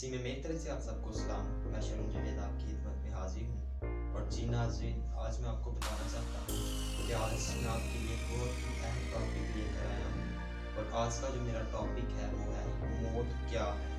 जी मैं मेरी तरफ से आप सबको सलाम। मैं शरण जावेद आपकी खिदमत में हाजिर हूँ। और जी नाज़रीन, आज मैं आपको बताना चाहता हूँ कि आज मैं आपके लिए बहुत ही अहम टॉपिक लेकर आया हूँ। और आज का जो मेरा टॉपिक है वो है मौत क्या है।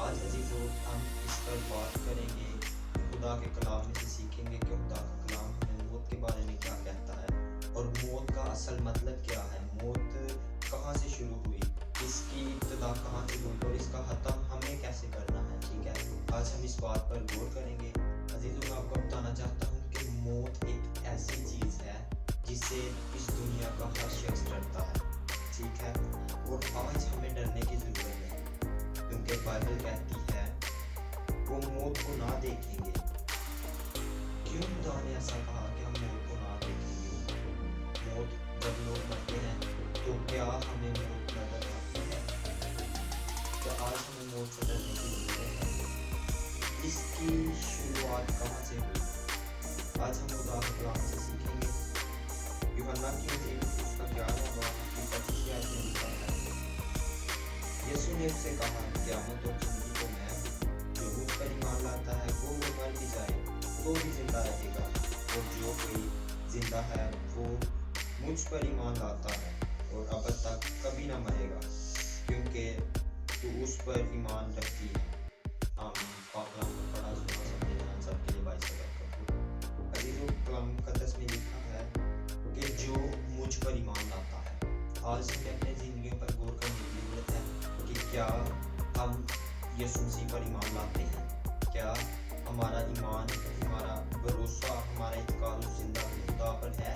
आज अजीज़ों हम इस पर बात करेंगे, खुदा के कलाम में से सीखेंगे कि खुदा का कलाम हमें मौत के बारे में क्या कहता है और मौत का असल मतलब क्या है, मौत कहाँ से शुरू हुई, इसकी इब्तिदा कहाँ से हुई और इसका ख़त्म हमें कैसे करना है। ठीक है, आज हम इस बात पर गौर करेंगे। अजीज़ों, मैं आपको बताना चाहता हूँ कि मौत एक ऐसी चीज़ है जिससे इस दुनिया का हर शख्स डरता है। ठीक है, और आज हमें डरने की ज़रूरत है क्योंकि बाइबल कहती है वो मौत को ना देखेंगे। क्यों खुदा ने ऐसा कहा कि हम मौत को ना देखेंगे? मौत जब लोग मरते हैं तो क्या हमें मौत नजर आती है? तो आज हमें मौत से डरने की जरूरत है। इसकी शुरुआत कहाँ से हुई? आज हम खुदा के कलाम से सीखेंगे। यूहन्ना की इंजील उसका 11वां बाब उसकी 25वीं आयत में लिखा है, यीशु ने उससे कहा, क़यामत और जिंदगी तो मैं हूँ, जो मुझ पर ईमान लाता है वो मर भी जाए तो भी जिंदा रहेगा, और जो कोई जिंदा है वो मुझ पर ईमान लाता है और अब तक कभी ना मरेगा, क्योंकि तू उस पर ईमान रखती है। आमीन। कलाम को पढ़ा सुना सबके ध्यान सबके लिए भाई सबर। अजीजों, कलाम मुकद्दस में लिखा है कि जो मुझ पर ईमान लाता है। आज हमें अपने जिंदगियों पर गौर करने की जरूरत है कि क्या हम यीशु मसीह पर ईमान लाते हैं, क्या हमारा ईमान, हमारा भरोसा, हमारा इत्काल उस जिंदा खुदा पर है।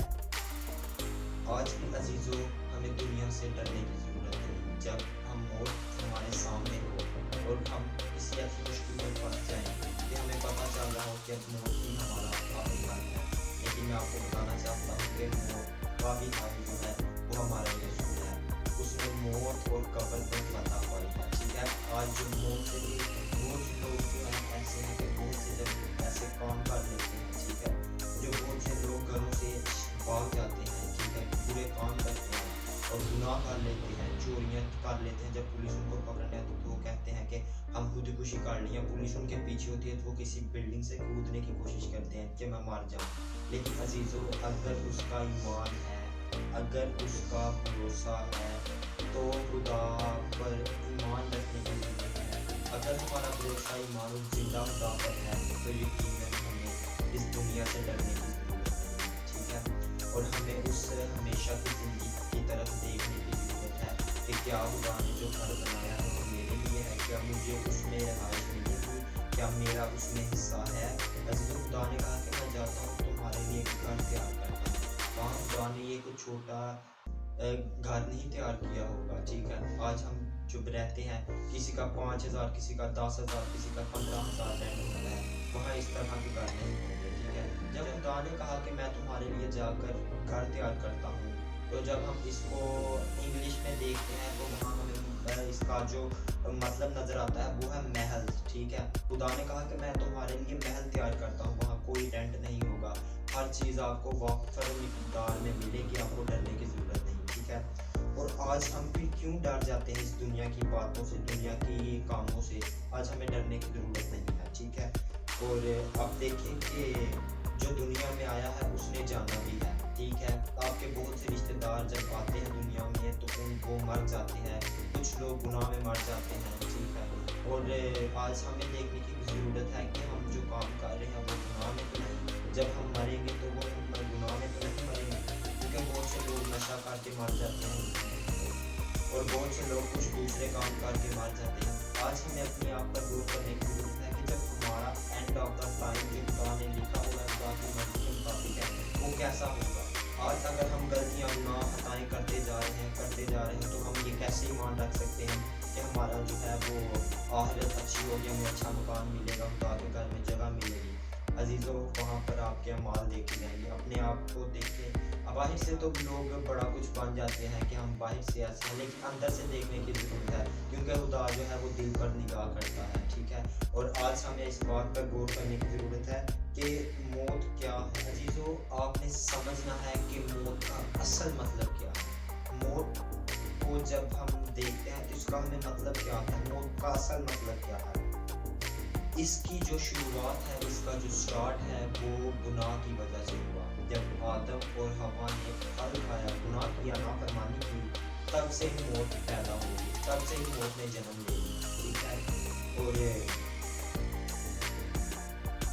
आज भी अजीजों, हमें दुनिया से डरने की ज़रूरत है। जब हम मौत हमारे सामने हो और हम किसी ऐसी मुश्किल में फंस जाएं कि हमें पता चल रहा हो कि अब मौत ही हमारा आखिरी हाल है, लेकिन मैं आपको बताना चाहता हूँ कि मौत का भी हाल जो है वो हमारा यीशु है। उसने मौत और कब्र पर फतह पाई है। ठीक है, आज जो मौत से बहुत लोग जो है ऐसे हैं कि बहुत से जब ऐसे काम कर लेते हैं। ठीक है, जो बहुत से लोग घरों से भाग जाते हैं, बुरे काम करते हैं और गुनाह कर लेते हैं, चोरियां कर लेते हैं। जब पुलिस उनको पकड़ने आती है तो वो कहते हैं कि हम खुदकुशी कर ली, या पुलिस उनके पीछे होती है तो वो किसी बिल्डिंग से कूदने की कोशिश करते हैं कि मैं मार जाऊं। लेकिन अजीजों, अगर उसका ईमान है, अगर उसका भरोसा है तो खुदा पर ईमान रखने की जरूरत है। अगर हमारा भरोसा ईमान उस जिंदा खुदा पर है तो यकीनन हमें इस दुनिया से डरने की जरूरत नहीं है। ठीक है, और हमें उस हमेशा की ज़िंदगी की तरफ देखने की ज़रूरत है कि क्या खुदा ने जो घर बनाया है वो मेरे लिए है, क्या मुझे उसमें रहाइश मिलेगी, क्या मेरा उसमें हिस्सा है। अजीज़ों, खुदा ने कहा कि मैं जाता हूँ तुम्हारे लिए एक घर तैयार करता हूँ। वहाँ खुदा ने एक छोटा घर नहीं तैयार किया होगा। ठीक है, आज हम चुप रहते हैं, किसी का 5,000, किसी का 10,000, किसी का 15,000 रेंट होता है, वहाँ इस तरह के घर नहीं होंगे। ठीक है, जब खुदा ने कहा कि मैं तुम्हारे लिए जाकर घर तैयार करता हूँ, तो जब हम इसको इंग्लिश में देखते हैं तो वहाँ हमें इसका जो मतलब नज़र आता है वो है महल। ठीक है, खुदा ने कहा कि मैं तुम्हारे लिए महल तैयार करता हूँ, वहाँ कोई रेंट नहीं होगा, हर चीज़ आपको वाफर मिक़दार में मिलेगी, आपको डरने की ज़रूरत नहीं। ठीक है, और आज हम फिर क्यों डर जाते हैं इस दुनिया की बातों से, दुनिया की कामों से? आज हमें डरने की ज़रूरत नहीं है। ठीक है, और आप देखें कि जो दुनिया में आया है उसने जाना भी है। ठीक है, आपके बहुत से रिश्तेदार जब आते हैं दुनिया में तो वो मर जाते हैं, कुछ लोग गुनाह में मर जाते हैं। ठीक है, और आज हमें देखने की ज़रूरत है कि हम जो काम कर रहे हैं वो गुनाह में तो नहीं, जब हम मरेंगे तो वो गुनाह में तो नहीं मरेंगे, क्योंकि बहुत से लोग नशा करके मर जाते हैं और बहुत से लोग कुछ दूसरे काम करके मर जाते हैं। आज हमें अपने आप पर गौर करने की ज़रूरत है कि जब हमारा एंड ऑफ द टाइम जो खुदा ने लिखा हुआ है, खुदा की मर्ज़ी के मुताबिक है, वो कैसा होगा। आज अगर हम गलतियाँ, गुनाह, खताएँ करते जा रहे हैं तो हम ये कैसे ईमान रख सकते हैं कि हमारा जो है वो आखिरत अच्छी होगी, हमें अच्छा मकान मिलेगा, खुदा के घर में जगह मिलेगी। अजीज़ों, वहाँ पर आपके अमाल देखे जाएंगे। अपने आप को देखें। बाहर से तो लोग बड़ा कुछ बन जाते हैं कि हम बाहर से ऐसे हैं, लेकिन अंदर से देखने की ज़रूरत है, क्योंकि खुदा जो है वो दिल पर निगाह करता है। ठीक है, और आज हमें इस बात पर गौर करने की ज़रूरत है कि मौत क्या है। अजीज़ों, आपने समझना है कि मौत का असल मतलब क्या है। मौत को जब हम देखते हैं तो इसका हमें मतलब क्या आता है, मौत का असल मतलब क्या है। इसकी जो शुरुआत है, इसका जो स्टार्ट है वो गुनाह की वजह से हुआ। जब आदम और हवा ने फल खाया, गुनाह किया, नाफरमानी की, तब से ही मौत पैदा होगी, तब से ही मौत ने जन्म ले ली, ठीक है। और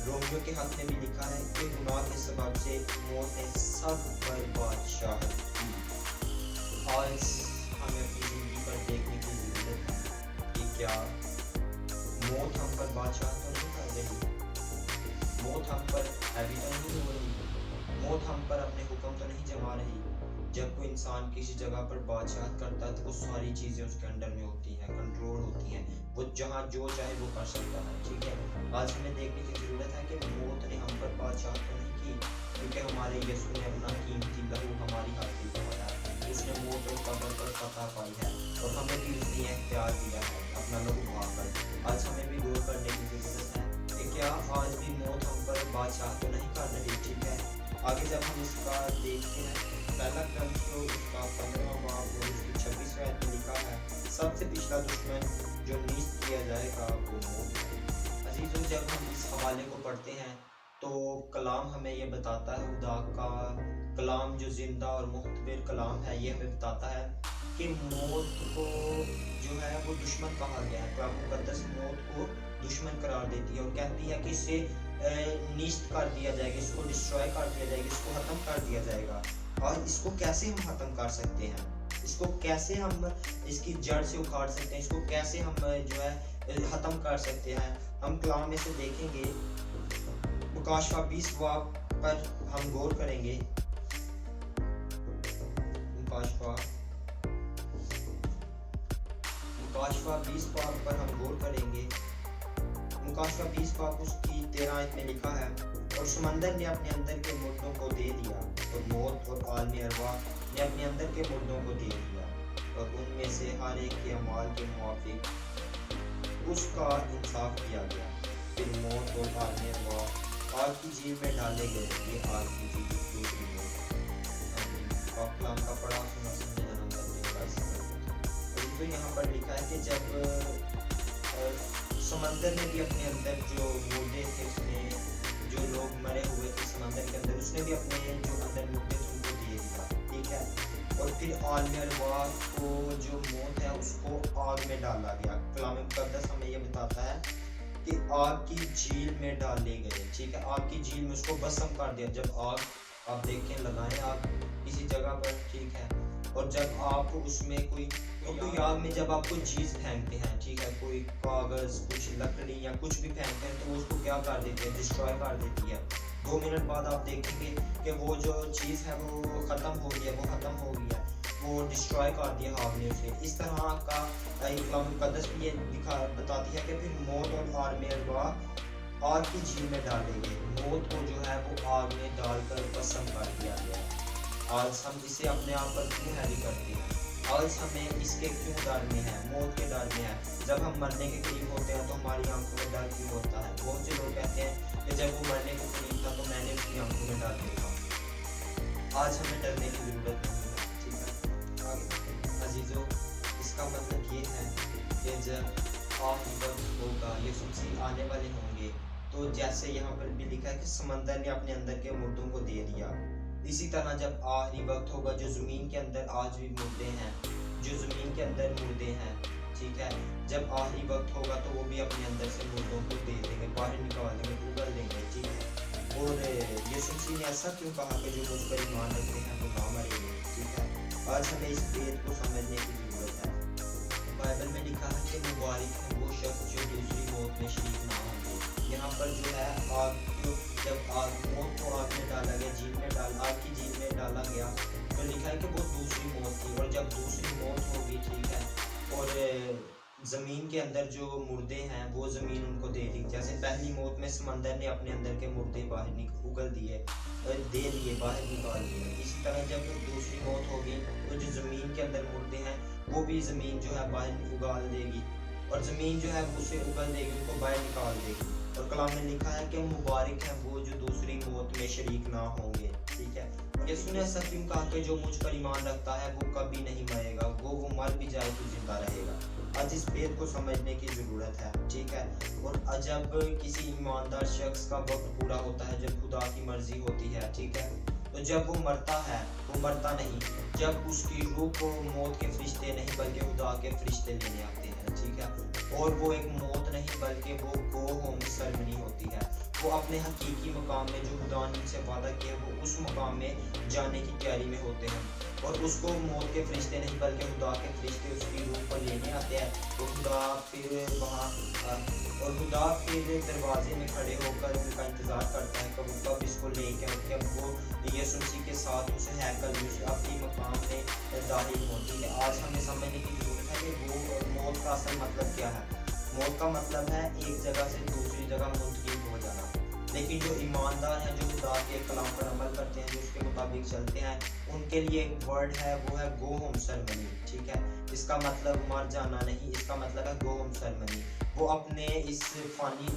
रोमियो के हाथ में भी लिखा है कि गुनाह के सबब से मौत ने सब पर बादशाहत की। आज हमें अपनी जिंदगी पर देखने की जरूरत है कि क्या मौत हम पर बादशाहत तो नहीं कर रही, मौत हम पर हैवी तो नहीं हो रही, मौत हम पर अपने हुक्म तो नहीं जमा रही। जब कोई इंसान किसी जगह पर बादशाहत करता है तो वो सारी चीज़ें उसके अंडर में होती हैं, कंट्रोल होती हैं, वो जहाँ जो चाहे वो कर सकता है, ठीक है। आज हमें देखने की ज़रूरत है कि मौत ने हम पर बादशाहत तो नहीं की, क्योंकि हमारे यीशु ने अपना कीमती लहू हमारी हाथी पवाया, उसने मौत और कब्र पर फतह पाई है और हमें भी उसने यह इख्तियार दिया है अपना लहू बहाकर। आज हमें भी गौर करने की ज़रूरत है कि क्या आज भी मौत हम पर बादशाह तो नहीं कर रही, ठीक है। आगे जब हम इसका देखते हैं, पहला ग्रंथियों उसका 15वां बाब और उसकी 26वें आयत में लिखा है, सबसे पिछला दुश्मन जो नीस्त किया जाएगा वो मौत है। अजीजों, जब हम इस हवाले को पढ़ते हैं तो कलाम हमें ये बताता है, खुदा का कलाम जो जिंदा और मुख्तबिर कलाम है, ये हमें बताता है कि मौत को जो है वो दुश्मन कहा गया है। कलाम मुकद्दस मौत को दुश्मन करार देती है और कहती है कि इसे नीस्त कर दिया जाएगा, इसको डिस्ट्रॉय कर दिया जाएगा, इसको ख़त्म कर दिया जाएगा। और इसको कैसे हम ख़त्म कर सकते हैं, इसको कैसे हम इसकी जड़ से उखाड़ सकते हैं, इसको कैसे हम जो है ख़त्म कर सकते हैं, हम कलाम में से देखेंगे। मुकाशफा 20 बाब पर हम गौर करेंगे। मुकाशफा 20 बाब पर हम गौर करेंगे। मुकाशफा 20 बाब उसकी 13 आयत में लिखा है, और समंदर ने अपने अंदर के मुर्दों को दे दिया और मौत और आलमी अरवा ने अपने अंदर के मुर्दों को दे दिया और उनमें से हर एक के अमाल के मुआफिक उसका इंसाफ किया गया। फिर मौत और आलमी अरवा आग की झील में डाले गए। ये आग की झील दूसरी मौत कलाम का पढ़ा सुना समझना तो यहाँ पर लिखा है कि जब समंदर ने भी अपने अंदर जो मुर्दे थे, उसने जो लोग मरे हुए थे समंदर के अंदर, उसने भी अपने जो अंदर मुर्दे थे उनको दे दिया, ठीक है। और फिर आलमी अरवा को जो मौत है उसको आग में डाला गया। कलाम मुकद्दस हमें ये बताता है कि आग की झील में डाले गए, ठीक है। आग की झील में उसको भस्म कर दिया। जब आग आप देखें, लगाएं आग किसी जगह पर, ठीक है, और जब आप उसमें कोई आग में जब आप कोई चीज़ फेंकते हैं, ठीक है, कोई कागज़, कुछ लकड़ी या कुछ भी फेंकते हैं तो वो उसको क्या कर देती है, डिस्ट्रॉय कर देती है। 2 मिनट बाद आप देखेंगे कि वो जो चीज़ है वो ख़त्म हो गई है, वो ख़त्म हो गई है, वो डिस्ट्रॉय कर दिया आग ने उसे। इस तरह का कलाम मुकद्दस भी ये बताती है कि फिर मौत और आलमी अरवा आग की झील में डाले गए। मौत को जो है वो आग में डालकर भस्म कर दिया गया। आज हम इसे अपने आप पर क्यों हैवी करते हैं, आज हमें इसके क्यों डर में है, मौत के डर में है। जब हम मरने के करीब होते हैं तो हमारी आंखों में डर क्यों होता है। बहुत से लोग कहते हैं कि जब वो मरने के करीब था तो मैंने उसकी आंखों में डर देखा। आज हमें डरने की ज़रूरत नहीं है, ठीक है। आगे अजीज़ों, इसका मतलब ये है कि जब आखिरी वक्त होगा, यीशु मसीह आने वाले होंगे, तो जैसे यहाँ पर भी लिखा है कि समंदर ने अपने अंदर के मुर्दों को दे दिया, इसी तरह जब आखिरी वक्त होगा, जो ज़मीन के अंदर आज भी मुर्दे हैं, जो ज़मीन के अंदर मुर्दे हैं, ठीक है, जब आखिरी वक्त होगा तो वो भी अपने अंदर से मुर्दों को दे देंगे, बाहर निकाल देंगे, उगल देंगे, ठीक है। और यीशु मसीह ने ऐसा क्यों कहा कि जो मुझ पर ईमान रखते हैं वो ना मरेंगे, ठीक है। आज हमें इस बात को समझने की ज़रूरत है। बाइबल में लिखा है कि मुबारक है वो शख्स जो दूसरी मौत में शरीक ना होंगे। यहाँ पर जो है आग को, जब मौत को आग में डाला गया, आग की झील में डाला गया, तो लिखा है कि वो दूसरी मौत थी। और जब दूसरी मौत होगी, ठीक है, और ज़मीन के अंदर जो मुर्दे हैं वो ज़मीन उनको दे दी। जैसे पहली मौत में समंदर ने अपने अंदर के मुर्दे बाहर उगल दिए, दे दिए, बाहर निकाल दिए। इसी तरह जब दूसरी मौत होगी तो जो ज़मीन के अंदर मुर्दे हैं वो भी ज़मीन जो है बाहर उगाल देगी, और ज़मीन जो है उसे उगल देगी, उनको बाहर निकाल देगी। और कलाम में लिखा है कि मुबारक है वो जो दूसरी मौत में शरीक ना होंगे, ठीक है। यीशु ने ऐसा क्यों कहा कि जो मुझ पर ईमान रखता है वो कभी नहीं मरेगा, वो मर भी जाए तो जिंदा रहेगा। आज इस बात को समझने की ज़रूरत है, ठीक है। और जब किसी ईमानदार शख्स का वक्त पूरा होता है, जब खुदा की मर्जी होती है, ठीक है, तो जब वो मरता है, वो मरता नहीं, जब उसकी रूह को मौत के फरिश्ते नहीं बल्कि खुदा के फरिश्ते लेने आते हैं, ठीक है। और वो एक मौत नहीं बल्कि वो गो होम सेरेमनी होती है। वो अपने हकीकी मकाम में जो खुदा ने उनसे वादा किया, वो उस मकाम में जाने की तैयारी में होते हैं। और उसको मौत के फरिश्ते नहीं बल्कि खुदा के फरिश्ते उसकी रूह को लेने आते हैं। तो खुदा फिर वहाँ और खुदा फिर दरवाजे में खड़े होकर उनका इंतज़ार करता है कि वो कब इसको लेकर जब वो यीशु मसीह के साथ उस हैकल में उस अपनी मकाम में दाखिल होती है। आज हमें समझने की ज़रूरत है कि वो मौत का असल मतलब क्या है। मौत का मतलब है एक जगह से दूसरी जगह मुंतकिल हो जाना। लेकिन जो ईमानदार हैं, जो खुदा के कलाम पर अमल करते हैं, जो उसके मुताबिक चलते हैं, उनके लिए एक वर्ड है, वो है गो होम सेरेमनी, ठीक है। इसका मतलब मर जाना नहीं, इसका मतलब है गो होम सेरेमनी। वो अपने इस फानी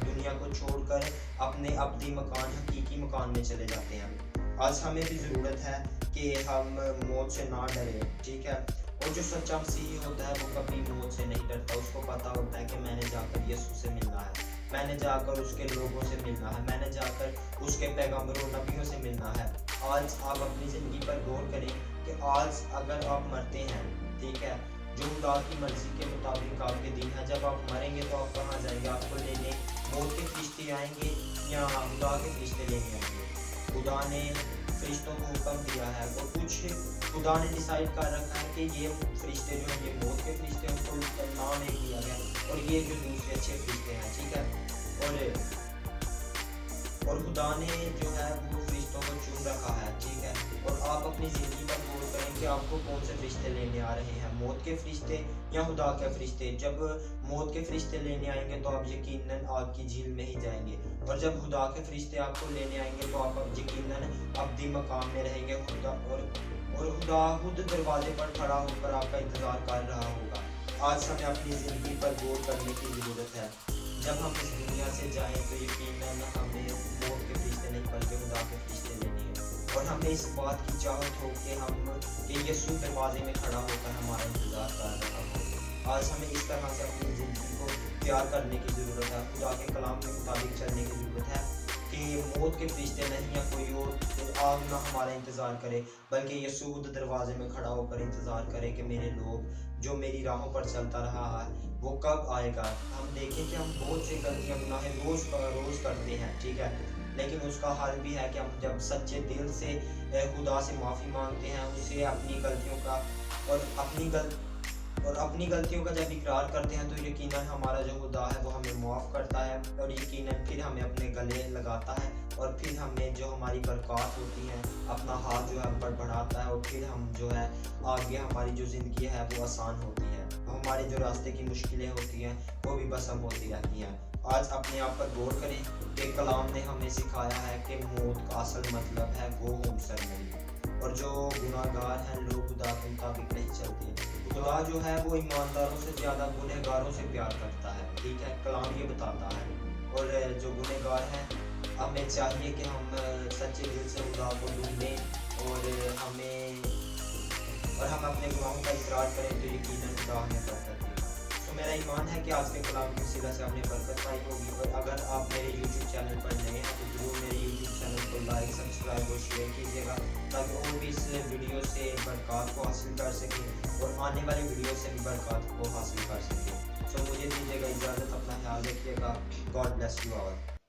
दुनिया को छोड़कर अपने अब्दी मकान, हकीकी मकान में चले जाते हैं। आज हमें भी ज़रूरत है कि हम मौत से ना डरें, ठीक है। और जो सच्चा मसीही होता है वो कभी मौत से नहीं डरता। उसको पता होता है कि मैंने जाकर यीशु से मिलना है, मैंने जाकर उसके लोगों से मिलना है, मैंने जाकर उसके पैगंबरों नबियों से मिलना है। आज आप अपनी ज़िंदगी पर गौर करें कि आज अगर आप मरते हैं, ठीक है, जो खुदा की मर्ज़ी के मुताबिक आपके दिन है, जब आप मरेंगे तो आप कहाँ जाएंगे? आपको लेने मौत के फरिश्ते आएंगे या खुदा के फरिश्ते लेने आएंगे? खुदा ने फरिश्तों को हुक्म दिया है और कुछ खुदा ने डिसाइड कर रखा है कि ये फरिश्ते जो हैं, ये मौत के फरिश्ते हैं, उनको नाम एक दिया गया, और ये जो दूसरे अच्छे फरिश्ते हैं, ठीक है। और खुदा ने जो है वो फरिश्तों को चुन रखा है, ठीक है। और आप अपनी ज़िंदगी पर गौर करें कि आपको कौन से फरिश्ते लेने आ रहे हैं, मौत के फरिश्ते या खुदा के फरिश्ते। जब मौत के फरिश्ते लेने आएंगे तो आप यकीनन आग की झील में ही जाएंगे, और जब खुदा के फरिश्ते आपको लेने आएंगे तो आप यकीनन अब्दी मकाम में रहेंगे। खुदा खुद दरवाजे पर खड़ा होकर आपका इंतज़ार कर रहा होगा। आज हमें अपनी ज़िंदगी पर गौर करने की ज़रूरत है। जब हम इस दुनिया से जाएं तो यकीनन हमें मौत के फरिश्ते नहीं बल्कि खुदा के फरिश्ते लेने हैं। और हमें इस बात की चाहत हो कि यीशु दरवाजे में खड़ा होकर हमारा इंतज़ार कर रहा हो। आज हमें इस तरह से अपनी ज़िंदगी को तैयार करने की ज़रूरत है, खुदा के कलाम के मुताबिक चलने की ज़रूरत है कि मौत के फरिश्ते नहीं या कोई और आग ना हमारा इंतज़ार करे, बल्कि यीशु खुद दरवाजे में खड़ा होकर इंतज़ार करे कि मेरे लोग जो मेरी राहों पर चलता रहा है वो कब आएगा। हम देखें कि हम बहुत सी गलतियाँ गुनाह रोज़ करते हैं, ठीक है, लेकिन उसका हल भी है कि हम जब सच्चे दिल से खुदा से माफ़ी मांगते हैं, उसे अपनी गलतियों का और अपनी गलतियों का जब इकरार करते हैं तो यकीनन हमारा जो खुदा है वो हमें माफ़ करता है, और यकीनन फिर हमें अपने गले लगाता है, और फिर हमें जो हमारी बरक़ात होती हैं अपना हाथ जो है हम पर बढ़ाता है, और फिर हम जो है आगे हमारी जो ज़िंदगी है वो आसान होती है, हमारे जो रास्ते की मुश्किलें होती हैं वो भी बसम होती रहती हैं। आज अपने आप पर गौर करें कि कलाम ने हमें सिखाया है कि मौत का असल मतलब है गो होम सेरेमनी। और जो गुनाहगार हैं, लोग खुदा के मुताबिक नहीं चलते, खुदा जो है वो ईमानदारों से ज़्यादा गुनहगारों से प्यार करता है, ठीक है, कलाम ये बताता है। और जो गुनहगार हैं, हमें चाहिए कि हम सच्चे दिल से खुदा को ढूंढें और हम अपने गुनाहों का इकरार करें तो यकीनन खुदा हमें बरकत देगा। तो मेरा ईमान है कि आज के कलाम की वसीला से आपने बरकत पाई होगी। और अगर आप मेरे YouTube चैनल पर नए हैं तो ज़रूर मेरे YouTube चैनल को लाइक, सब्सक्राइब और शेयर कीजिएगा, ताकि और भी इस वीडियो से बरकत को हासिल कर सकें और आने वाली वीडियो से भी बरकत को हासिल कर सकें। सो मुझे दीजिएगा इजाज़त, अपना ख्याल रखिएगा। God bless you all.